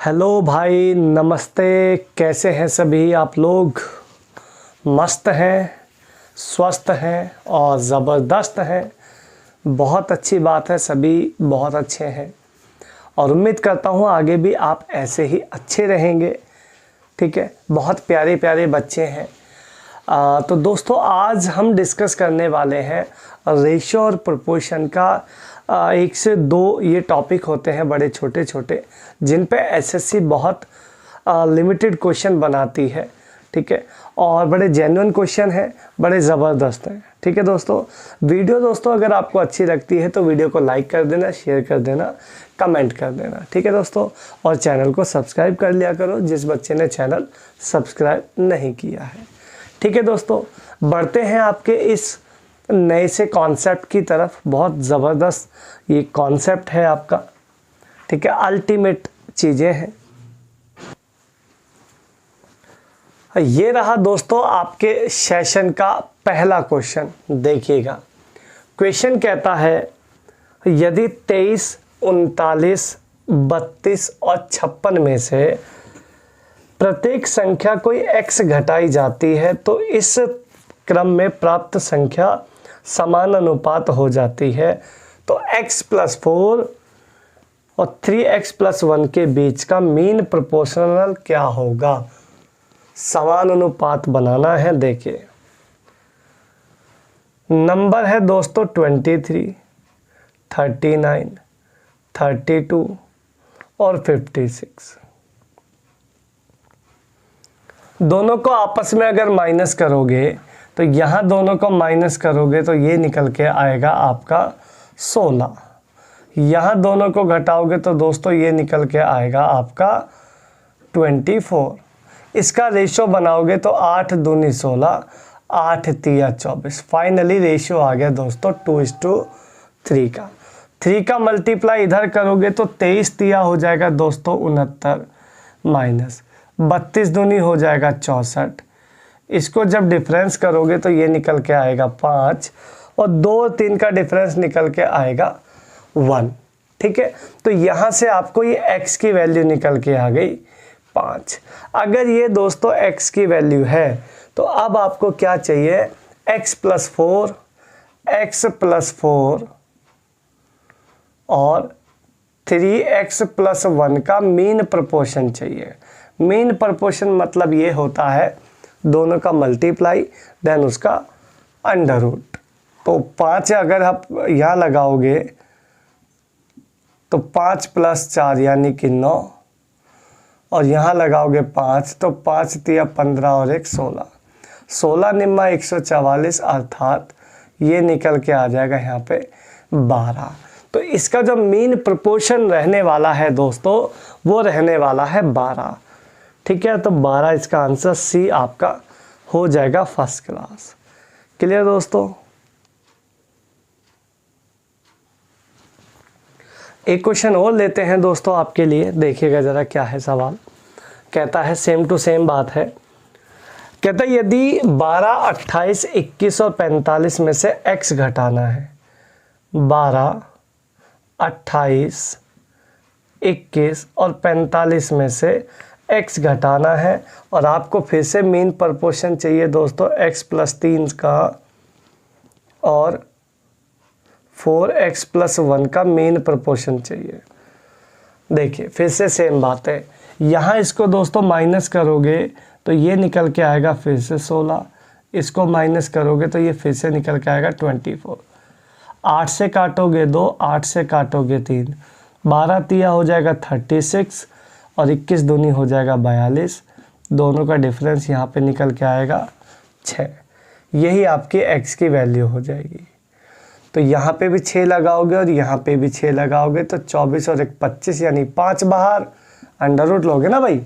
Hello भाई, नमस्ते। कैसे हैं सभी आप लोग? मस्त हैं, स्वस्थ हैं और ज़बरदस्त हैं। बहुत अच्छी बात है, सभी बहुत अच्छे हैं और उम्मीद करता हूँ आगे भी आप ऐसे ही अच्छे रहेंगे। ठीक है, बहुत प्यारे प्यारे बच्चे हैं। तो दोस्तों, आज हम डिस्कस करने वाले हैं रेशियो और प्रोपोर्शन का। 1 से 2 ये टॉपिक होते हैं बड़े छोटे छोटे, जिन पे एसएससी बहुत लिमिटेड क्वेश्चन बनाती है। ठीक है, और बड़े जेन्युइन क्वेश्चन हैं, बड़े ज़बरदस्त हैं। ठीक है दोस्तों, दोस्तों अगर आपको अच्छी लगती है तो वीडियो को लाइक कर देना, शेयर कर देना, कमेंट कर देना। ठीक है दोस्तों, और चैनल को सब्सक्राइब कर लिया करो जिस बच्चे ने चैनल सब्सक्राइब नहीं किया है। ठीक है दोस्तों, बढ़ते हैं आपके इस नए से कॉन्सेप्ट की तरफ। बहुत ज़बरदस्त ये कॉन्सेप्ट है आपका। ठीक है, अल्टीमेट चीज़ें हैं। ये रहा दोस्तों आपके सेशन का पहला क्वेश्चन। देखिएगा, क्वेश्चन कहता है यदि 23, 39, 32 और 56 में से प्रत्येक संख्या कोई x घटाई जाती है तो इस क्रम में प्राप्त संख्या समान अनुपात हो जाती है। तो x + 4 और 3x + 1 के बीच का मीन प्रोपोर्शनल क्या होगा? समान अनुपात बनाना है। देखिए, नंबर है दोस्तों 23, 39, 32 और 56। दोनों को आपस में अगर माइनस करोगे तो यहाँ दोनों को माइनस करोगे तो ये निकल के आएगा आपका 16। यहाँ दोनों को घटाओगे तो दोस्तों ये निकल के आएगा आपका 24। इसका रेशो बनाओगे तो 8 दूनी 16, 8 तिया 24। फाइनली रेशो आ गया दोस्तों 2:3 का। 3 का मल्टीप्लाई इधर करोगे तो 23 तिया हो जाएगा दोस्तों 69, माइनस 32 दूनी हो जाएगा 64। इसको जब डिफरेंस करोगे तो ये निकल के आएगा 5 और 2 और 3 का डिफरेंस निकल के आएगा 1। ठीक है, तो यहाँ से आपको ये x की वैल्यू निकल के आ गई 5। अगर ये दोस्तों x की वैल्यू है तो अब आपको क्या चाहिए? x + 4, x + 4 और 3x + 1 का मीन प्रोपोर्शन चाहिए। मीन प्रोपोर्शन मतलब ये होता है दोनों का मल्टीप्लाई देन उसका अंडर रूट। तो 5 अगर आप यहाँ लगाओगे तो 5 + 4 यानी कि 9 और यहाँ लगाओगे 5 तो 5 तिया 15 और 1 16। 16 निम्मा 144 अर्थात ये निकल के आ जाएगा यहाँ पे 12। तो इसका जो मीन प्रोपोर्शन रहने वाला है दोस्तों वो रहने वाला है 12। ठीक है, तो 12 इसका आंसर सी आपका हो जाएगा फर्स्ट क्लास। क्लियर दोस्तों? एक क्वेश्चन और लेते हैं दोस्तों आपके लिए। देखिएगा जरा क्या है सवाल। कहता है सेम टू सेम बात है। कहता है यदि 12, 28, 21 और 45 में से x घटाना है। 12, 28, 21 और 45 में से x घटाना है और आपको फिर से मीन प्रोपोर्शन चाहिए दोस्तों x + 3 का और 4x + 1 का मीन प्रोपोर्शन चाहिए। देखिए फिर से सेम बात है। यहाँ इसको दोस्तों माइनस करोगे तो ये निकल के आएगा फिर से 16। इसको माइनस करोगे तो ये फिर से निकल के आएगा 24। 8 से काटोगे 2, 8 से काटोगे 3, 12 तिया हो जाएगा 36 और 21 दूनी हो जाएगा 42। दोनों का डिफरेंस यहाँ पे निकल के आएगा 6। यही आपकी x की वैल्यू हो जाएगी। तो यहाँ पे भी 6 लगाओगे और यहाँ पे भी 6 लगाओगे तो 24 और 1 25 यानी 5 बाहर। अंडर रूट लोगे ना भाई,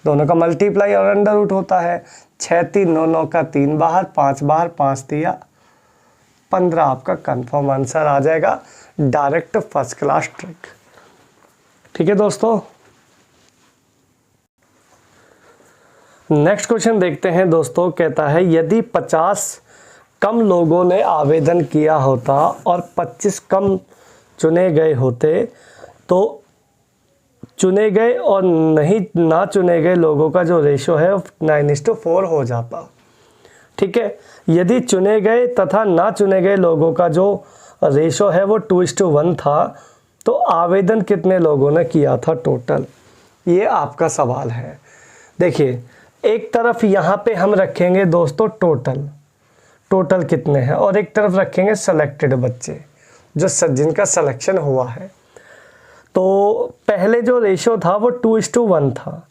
दोनों का मल्टीप्लाई और अंडर रूट होता है। 6 3 9 9 का 3 बाहर, 5 बाहर, 5 तिया 15 आपका कंफर्म आंसर आ जाएगा। Direct first class trick. ठीक है दोस्तों, नेक्स्ट क्वेश्चन देखते हैं दोस्तों। कहता है यदि 50 कम लोगों ने आवेदन किया होता और 25 कम चुने गए होते तो चुने गए और नहीं ना चुने गए लोगों का जो रेशो है 9:4 हो जाता। ठीक है, यदि चुने गए तथा ना चुने गए लोगों का जो रेशो है वो 2:1 था, तो आवेदन कितने लोगों ने किया था टोटल, ये आपका सवाल है। देखिए, एक तरफ यहाँ पे हम रखेंगे दोस्तों टोटल कितने हैं, और एक तरफ रखेंगे सेलेक्टेड बच्चे जो जिनका सिलेक्शन हुआ है। तो पहले जो रेशो था वो 2:1 था,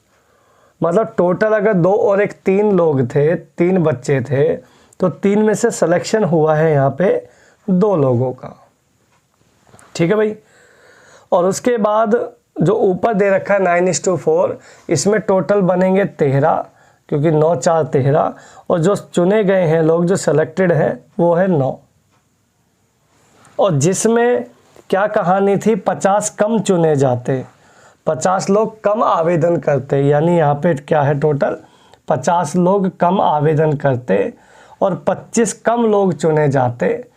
मतलब टोटल अगर 2 और 1 3 लोग थे, 3 बच्चे थे, तो 3 में से सिलेक्शन हुआ है यहाँ पे 2 लोगों का। ठीक है भाई, और उसके बाद जो ऊपर दे रखा है 9:4, इसमें टोटल बनेंगे 13, क्योंकि 9 4 13, और जो चुने गए हैं लोग जो सेलेक्टेड हैं वो है 9। और जिसमें क्या कहानी थी, 50 कम चुने जाते, 50 लोग कम आवेदन करते, यानी यहाँ पे क्या है टोटल 50 लोग कम आवेदन करते और 25 कम लोग चुने जाते,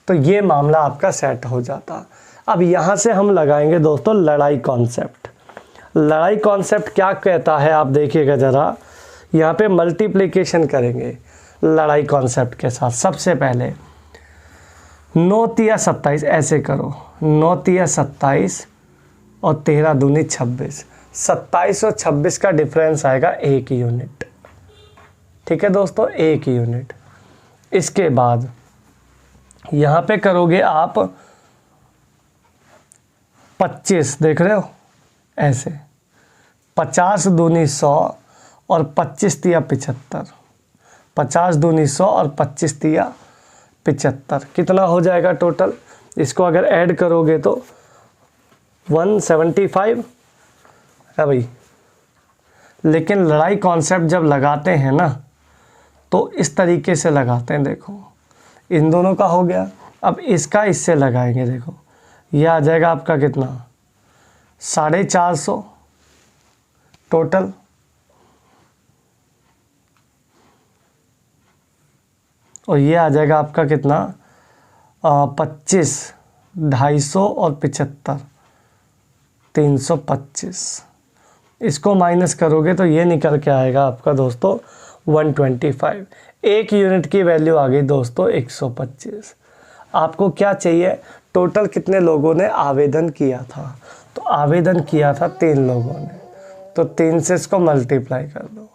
तो ये मामला आपका सेट हो जाता। अब यहाँ से हम लगाएंगे दोस्तों लड़ाई कॉन्सेप्ट। लड़ाई कॉन्सेप्ट क्या कहता है आप देखिएगा ज़रा, यहाँ पे मल्टीप्लिकेशन करेंगे लड़ाई कॉन्सेप्ट के साथ। सबसे पहले 9 तिया 27 ऐसे करो, 9 तिया 27 और 13 दूनी 26, 27 और 26 का डिफरेंस आएगा 1 यूनिट। ठीक है दोस्तों, 1 यूनिट। इसके बाद यहाँ पे करोगे आप 25, देख रहे हो ऐसे, 50 दूनी 100 और 25 तिया 75, 50 दूनी 100 और 25 तिया 75, कितना हो जाएगा टोटल? इसको अगर ऐड करोगे तो 175 है भाई। लेकिन लड़ाई कॉन्सेप्ट जब लगाते हैं ना, तो इस तरीके से लगाते हैं। देखो, इन दोनों का हो गया, अब इसका इससे लगाएंगे। देखो, ये आ जाएगा आपका कितना, 450 टोटल, और ये आ जाएगा आपका कितना 25, 250 और 75, 325। इसको माइनस करोगे तो ये निकल के आएगा आपका दोस्तों 125। 1 यूनिट की वैल्यू आ गई दोस्तों 125। आपको क्या चाहिए, टोटल कितने लोगों ने आवेदन किया था? तो आवेदन किया था 3 लोगों ने, तो 3 से इसको मल्टीप्लाई कर दो।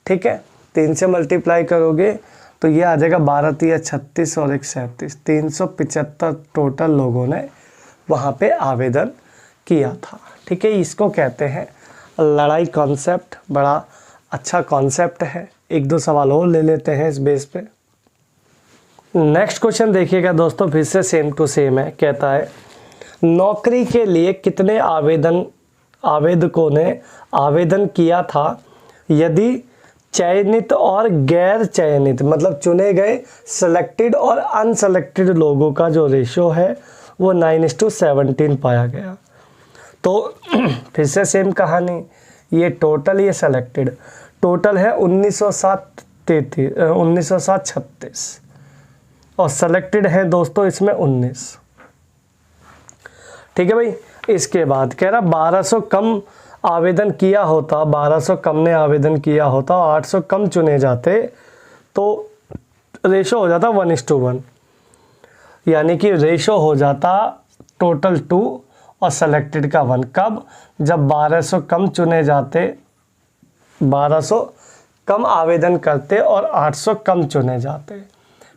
ठीक है, 3 से मल्टीप्लाई करोगे तो ये आ जाएगा 12 तिया 36 और 1 37, 375 टोटल लोगों ने वहाँ पे आवेदन किया था। ठीक है, इसको कहते हैं लड़ाई कॉन्सेप्ट। बड़ा अच्छा कॉन्सेप्ट है। 1-2 सवाल और ले लेते हैं इस बेस पे। नेक्स्ट क्वेश्चन देखिएगा दोस्तों, फिर से सेम टू सेम है। कहता है नौकरी के लिए कितने आवेदकों ने आवेदन किया था यदि चयनित और गैर चयनित, मतलब चुने गए, सिलेक्टेड और अनसेलेक्टेड लोगों का जो रेशो है वो 9:17 पाया गया। तो फिर से सेम कहानी, ये टोटल, ये सेलेक्टेड। टोटल है 1907 36 और सेलेक्टेड है दोस्तों इसमें 19। ठीक है भाई, इसके बाद कह रहा 1200 कम आवेदन किया होता, 1200 कम ने आवेदन किया होता और 800 कम चुने जाते, तो रेशो हो जाता 1:1, यानी कि रेशो हो जाता टोटल 2 और सेलेक्टेड का 1। कब? जब 1200 कम चुने जाते, 1200 कम आवेदन करते और 800 कम चुने जाते।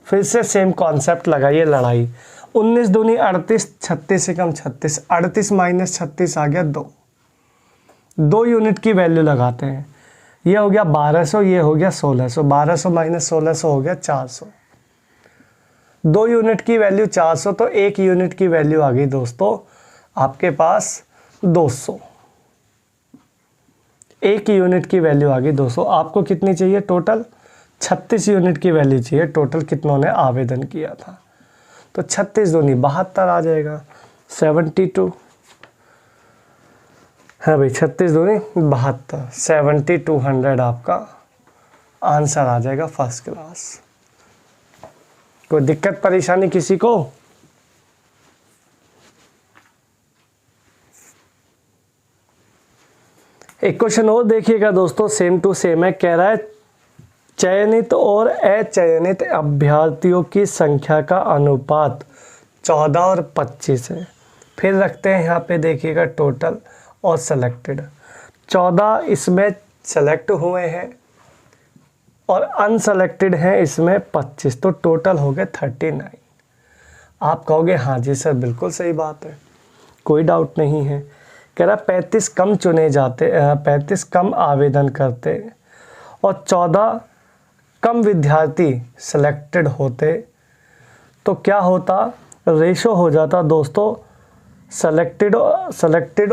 फिर से सेम कॉन्सेप्ट लगाइए लड़ाई। 19 दूनी 38, 36 से कम 36, 38 माइनस 36 आ गया 2। 2 यूनिट की वैल्यू लगाते हैं। ये हो गया 1200, ये हो गया 1600, 1200 माइनस 1600 हो गया 400। 2 यूनिट की वैल्यू 400, तो 1 यूनिट की वैल्यू आ गई दोस्तों आपके पास 200। 1 यूनिट की वैल्यू आ गई 200। आपको कितनी चाहिए टोटल? 36 यूनिट की वैल्यू चाहिए टोटल, कितनों ने आवेदन किया था। तो 36 दूनी 72 आ जाएगा, 72 है भाई, 36 दूनी 72, 7200 आपका आंसर आ जाएगा फर्स्ट क्लास। कोई दिक्कत परेशानी किसी को? एक क्वेश्चन और देखिएगा दोस्तों, सेम टू सेम है। कह रहा है चयनित और अचयनित अभ्यर्थियों की संख्या का अनुपात 14 और 25 है। फिर रखते हैं यहाँ पे देखिएगा टोटल और सेलेक्टेड। 14 इसमें सेलेक्ट हुए हैं और अनसेलेक्टेड हैं इसमें 25, तो टोटल हो गए 39। आप कहोगे हाँ जी सर बिल्कुल सही बात है, कोई डाउट नहीं है। कह रहा 35 कम चुने जाते, 35 कम आवेदन करते और 14 कम विद्यार्थी सिलेक्टेड होते तो क्या होता, रेशो हो जाता दोस्तों सेलेक्टेड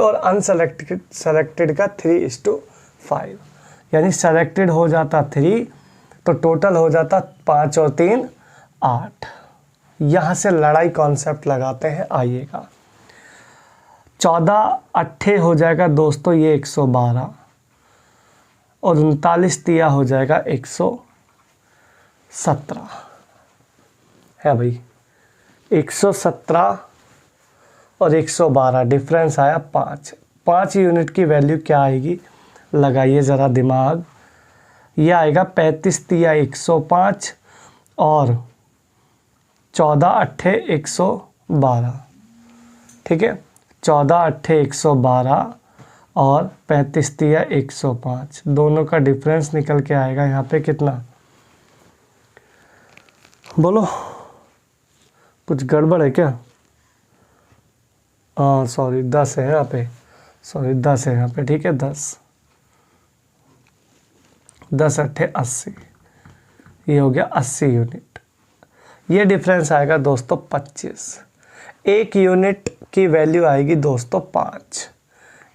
और अनसेलेक्टेड का 3:5, यानी सेलेक्टेड हो जाता 3 तो टोटल हो जाता 5 और 3 8। यहाँ से लड़ाई कॉन्सेप्ट लगाते हैं, आइएगा। 14 अट्ठे हो जाएगा दोस्तों ये 112 और 39 तिया हो जाएगा 117 है भाई। 117 और 112 डिफरेंस आया 5 यूनिट की वैल्यू क्या आएगी, लगाइए ज़रा दिमाग। ये आएगा 35 तिया 105 और 14 अट्ठे 112, ठीक है। 14 अट्ठे 112 और 35 तिया 105, दोनों का डिफरेंस निकल के आएगा यहाँ पे कितना, बोलो कुछ गड़बड़ है क्या? हाँ सॉरी 10 है यहाँ पे, सॉरी 10 है यहाँ पे, ठीक है। 10 अट्ठे 80, ये हो गया 80 यूनिट। ये डिफरेंस आएगा दोस्तों 25। 1 यूनिट की वैल्यू आएगी दोस्तों 5,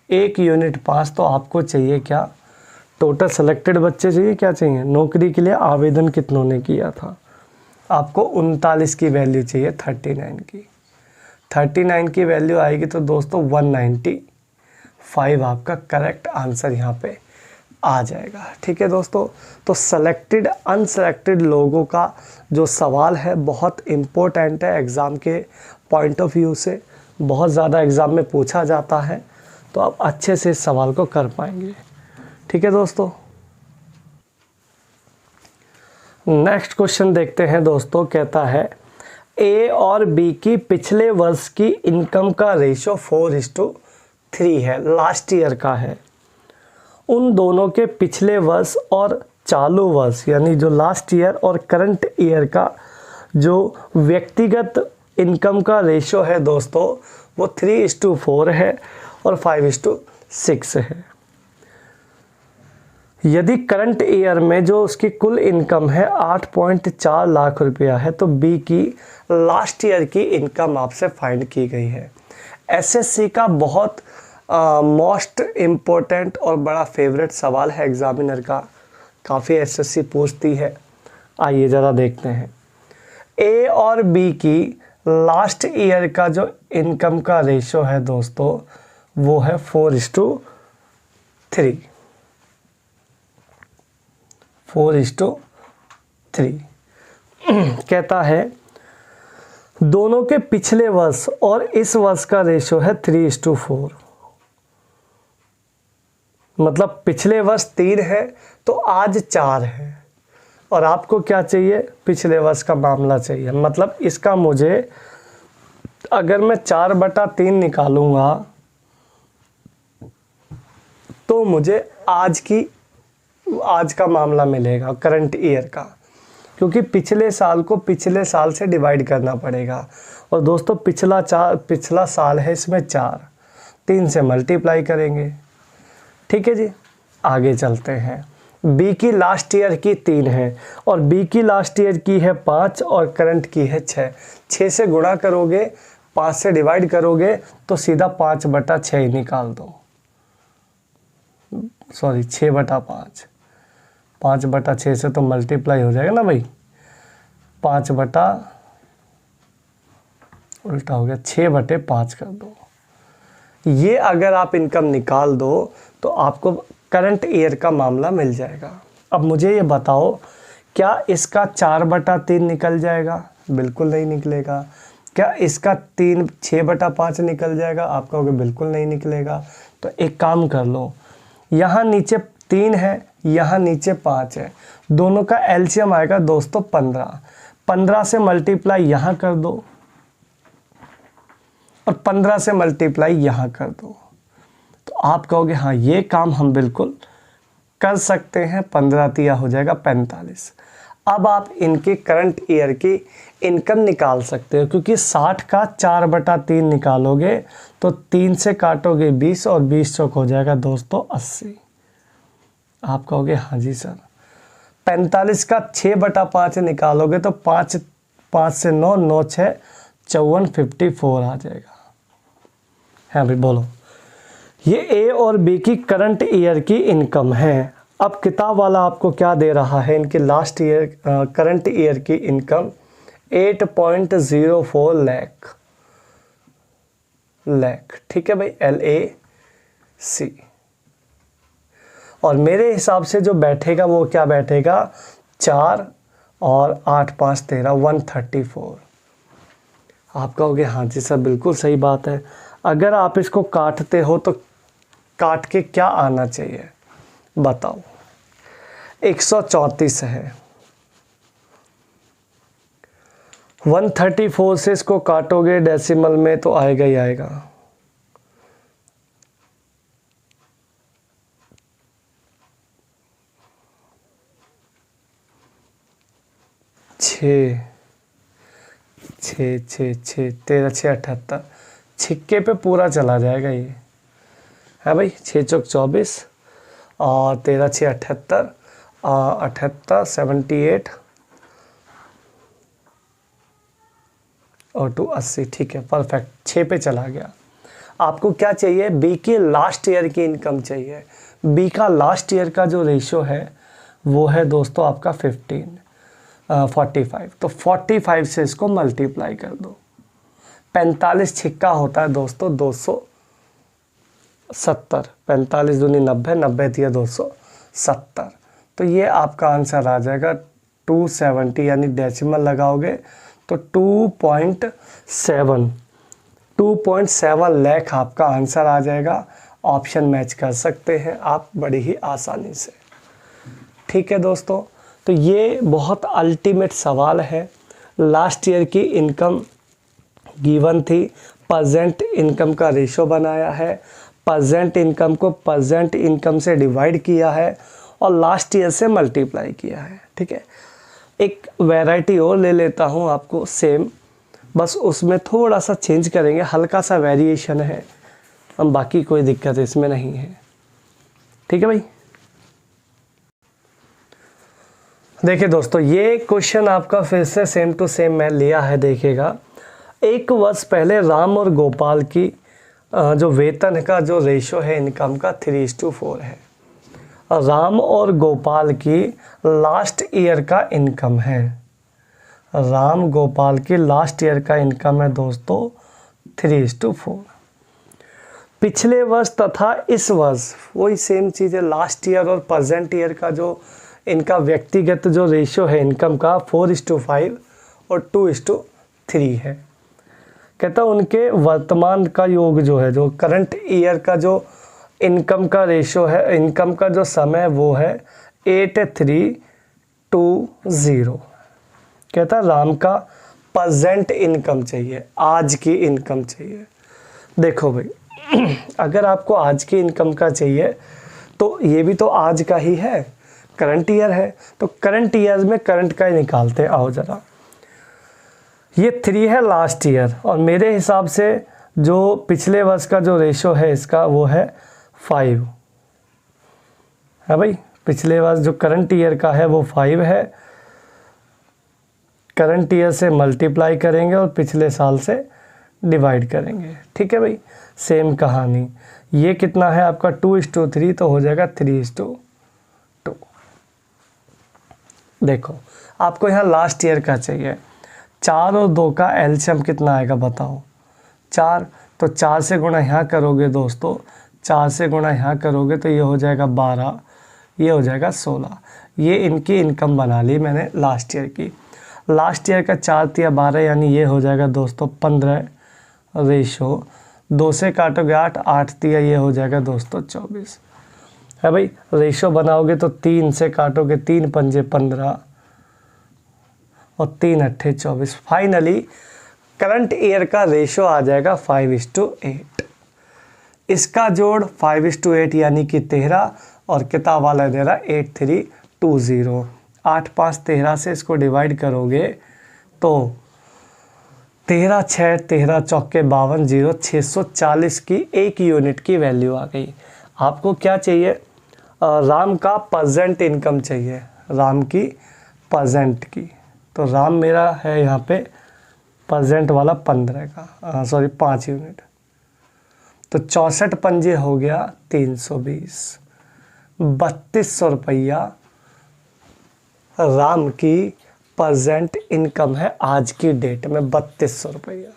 1 यूनिट 5। तो आपको चाहिए क्या, टोटल सेलेक्टेड बच्चे चाहिए, क्या चाहिए, नौकरी के लिए आवेदन कितनों ने किया था, आपको 39 की वैल्यू चाहिए 39 की। 39 की वैल्यू आएगी तो दोस्तों 195 आपका करेक्ट आंसर यहाँ पे आ जाएगा, ठीक है दोस्तों। तो सेलेक्टेड अनसेलेक्टेड लोगों का जो सवाल है बहुत इम्पोर्टेंट है, एग्ज़ाम के पॉइंट ऑफ व्यू से बहुत ज़्यादा एग्ज़ाम में पूछा जाता है, तो आप अच्छे से इस सवाल को कर पाएंगे, ठीक है दोस्तों। नेक्स्ट क्वेश्चन देखते हैं दोस्तों। कहता है ए और बी की पिछले वर्ष की इनकम का रेशो 4:3 है, लास्ट ईयर का है। उन दोनों के पिछले वर्ष और चालू वर्ष यानी जो लास्ट ईयर और करंट ईयर का जो व्यक्तिगत इनकम का रेशो है दोस्तों वो 3:4 है और 5:6 है। यदि करंट ईयर में जो उसकी कुल इनकम है 8.4 लाख रुपया है तो बी की लास्ट ईयर की इनकम आपसे फाइंड की गई है। एसएससी का बहुत मोस्ट इम्पोर्टेंट और बड़ा फेवरेट सवाल है एग्जामिनर का, काफ़ी एसएससी पूछती है। आइए ज़रा देखते हैं। ए और बी की लास्ट ईयर का जो इनकम का रेशो है दोस्तों वो है 4:3। 4:3 कहता है दोनों के पिछले वर्ष और इस वर्ष का रेशो है 3:4। मतलब पिछले वर्ष 3 है तो आज 4 है और आपको क्या चाहिए, पिछले वर्ष का मामला चाहिए। मतलब इसका मुझे अगर मैं 4/3 निकालूंगा तो मुझे आज का मामला मिलेगा, करंट ईयर का, क्योंकि पिछले साल को पिछले साल से डिवाइड करना पड़ेगा। और दोस्तों पिछला साल है इसमें 4, 3 से मल्टीप्लाई करेंगे, ठीक है जी। आगे चलते हैं। बी की लास्ट ईयर की 3 है और बी की लास्ट ईयर की है 5 और करंट की है 6। 6 से गुणा करोगे, 5 से डिवाइड करोगे तो सीधा 5/6 ही निकाल दो, सॉरी 6/5। 5/6 से तो मल्टीप्लाई हो जाएगा ना भाई, 5 उल्टा हो गया, 6/5 कर दो। ये अगर आप इनकम निकाल दो तो आपको करंट ईयर का मामला मिल जाएगा। अब मुझे ये बताओ क्या इसका 4/3 निकल जाएगा? बिल्कुल नहीं निकलेगा। क्या इसका 6/5 निकल जाएगा? आप कहोगे बिल्कुल नहीं निकलेगा। तो एक काम कर लो, यहाँ नीचे 3 है, यहाँ नीचे 5 है, दोनों का एलसीएम आएगा दोस्तों 15। 15 से मल्टीप्लाई यहाँ कर दो और 15 से मल्टीप्लाई यहाँ कर दो, तो आप कहोगे हाँ ये काम हम बिल्कुल कर सकते हैं। 15 तिया हो जाएगा 45। अब आप इनके करंट ईयर की इनकम निकाल सकते हो, क्योंकि 60 का 4/3 निकालोगे तो 3 से काटोगे 20 और 20 चौक हो जाएगा दोस्तों 80। आप कहोगे हाँ जी सर। 45 का 6/5 निकालोगे तो 5 से 9, 9 6 54, 54 आ जाएगा। हाँ भाई बोलो। ये ए और बी की करंट ईयर की इनकम है। अब किताब वाला आपको क्या दे रहा है, इनकी लास्ट ईयर करंट ईयर की इनकम 8.04 लाख, ठीक है भाई, LAC। और मेरे हिसाब से जो बैठेगा वो क्या बैठेगा, 4 और 8 5 13 134। आप कहोगे हाँ जी सर बिल्कुल सही बात है। अगर आप इसको काटते हो तो काट के क्या आना चाहिए बताओ। 134 है, 134 से इसको काटोगे डेसिमल में तो आएगा ही आएगा। 6 6 6 6 13 6 78, छिक्के पे पूरा चला जाएगा ये है भाई। 6 चौक 24 और 13 6 78, 78 78 और 2 80, ठीक है परफेक्ट। 6 पे चला गया। आपको क्या चाहिए, बी के लास्ट ईयर की इनकम चाहिए। बी का लास्ट ईयर का जो रेशियो है वो है दोस्तों आपका 45। तो 45 से इसको मल्टीप्लाई कर दो। 45 छिक्का होता है दोस्तों 270, 45 दूनी 90, 90 दिया 270। तो ये आपका आंसर आ जाएगा 270, यानी डेसिमल लगाओगे तो 2.7 लाख आपका आंसर आ जाएगा। ऑप्शन मैच कर सकते हैं आप बड़ी ही आसानी से, ठीक है दोस्तों। तो ये बहुत अल्टीमेट सवाल है। लास्ट ईयर की इनकम गिवन थी, प्रेजेंट इनकम का रेशो बनाया है, प्रेजेंट इनकम को प्रेजेंट इनकम से डिवाइड किया है और लास्ट ईयर से मल्टीप्लाई किया है, ठीक है। एक वैरायटी और ले लेता हूँ आपको सेम, बस उसमें थोड़ा सा चेंज करेंगे, हल्का सा वेरिएशन है, हम बाकी कोई दिक्कत इसमें नहीं है, ठीक है भाई। देखिए दोस्तों ये क्वेश्चन आपका फिर से सेम टू सेम मैं लिया है, देखिएगा। एक वर्ष पहले राम और गोपाल की जो वेतन का जो रेशो है इनकम का 3:4 है। राम और गोपाल की लास्ट ईयर का इनकम है, राम गोपाल की लास्ट ईयर का इनकम है दोस्तों 3:4। पिछले वर्ष तथा इस वर्ष वही सेम चीज़ है, लास्ट ईयर और प्रेजेंट ईयर का जो इनका व्यक्तिगत जो रेशियो है इनकम का 4:5 और 2:3 है। कहता उनके वर्तमान का योग जो है, जो करंट ईयर का जो इनकम का रेशियो है, इनकम का जो समय वो है 8320। कहता राम का प्रेजेंट इनकम चाहिए, आज की इनकम चाहिए। देखो भाई अगर आपको आज की इनकम का चाहिए तो ये भी तो आज का ही है, करंट ईयर है, तो करंट ईयर में करंट का ही निकालते हैं। आओ ज़रा, ये 3 है लास्ट ईयर और मेरे हिसाब से जो पिछले वर्ष का जो रेशो है इसका वो है 5 है भाई। पिछले वर्ष जो करंट ईयर का है वो 5 है, करंट ईयर से मल्टीप्लाई करेंगे और पिछले साल से डिवाइड करेंगे, ठीक है भाई। सेम कहानी, ये कितना है आपका 2:3 तो हो जाएगा 3:2। देखो आपको यहाँ लास्ट ईयर का चाहिए, 4 और 2 का एलसीएम कितना आएगा बताओ, 4, तो 4 से गुणा यहाँ करोगे दोस्तों, 4 से गुणा यहाँ करोगे तो ये हो जाएगा 12, ये हो जाएगा 16। ये इनकी इनकम बना ली मैंने लास्ट ईयर की। लास्ट ईयर का 4 तिया 12 यानी ये हो जाएगा दोस्तों 15 रेशो, 2 से काटोगे 8, 8 तिया ये हो जाएगा दोस्तों 24। है भाई। रेशो बनाओगे तो 3 से काटोगे, 3 पंजे 15 और 3 अट्ठे 24। फाइनली करंट ईयर का रेशो आ जाएगा 5:8। इसका जोड़ 5:8 यानी कि 13 और किताब वाला दे रहा 8320। 8 5 13 से इसको डिवाइड करोगे तो 13 6 13 चौके 52 0 640 की 1 यूनिट की वैल्यू आ गई। आपको क्या चाहिए? राम का परसेंट इनकम चाहिए, राम की परसेंट की। तो राम मेरा है यहाँ पे परसेंट वाला 15 का, सॉरी 5 यूनिट। तो 64 पंजे हो गया 320, 3200 रुपया राम की परसेंट इनकम है आज की डेट में, 3200 रुपया।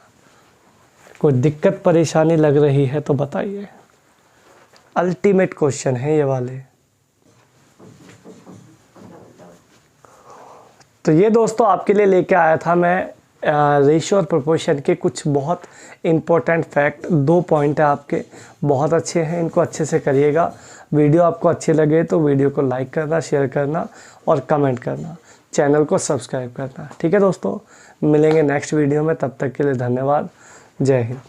कोई दिक्कत परेशानी लग रही है तो बताइए। अल्टीमेट क्वेश्चन है ये वाले। तो ये दोस्तों आपके लिए लेके आया था मैं रेशियो और प्रोपोर्शन के कुछ बहुत इम्पोर्टेंट फैक्ट। 2 पॉइंट है आपके, बहुत अच्छे हैं, इनको अच्छे से करिएगा। वीडियो आपको अच्छे लगे तो वीडियो को लाइक करना, शेयर करना और कमेंट करना, चैनल को सब्सक्राइब करना। ठीक है दोस्तों, मिलेंगे नेक्स्ट वीडियो में, तब तक के लिए धन्यवाद। जय हिंद।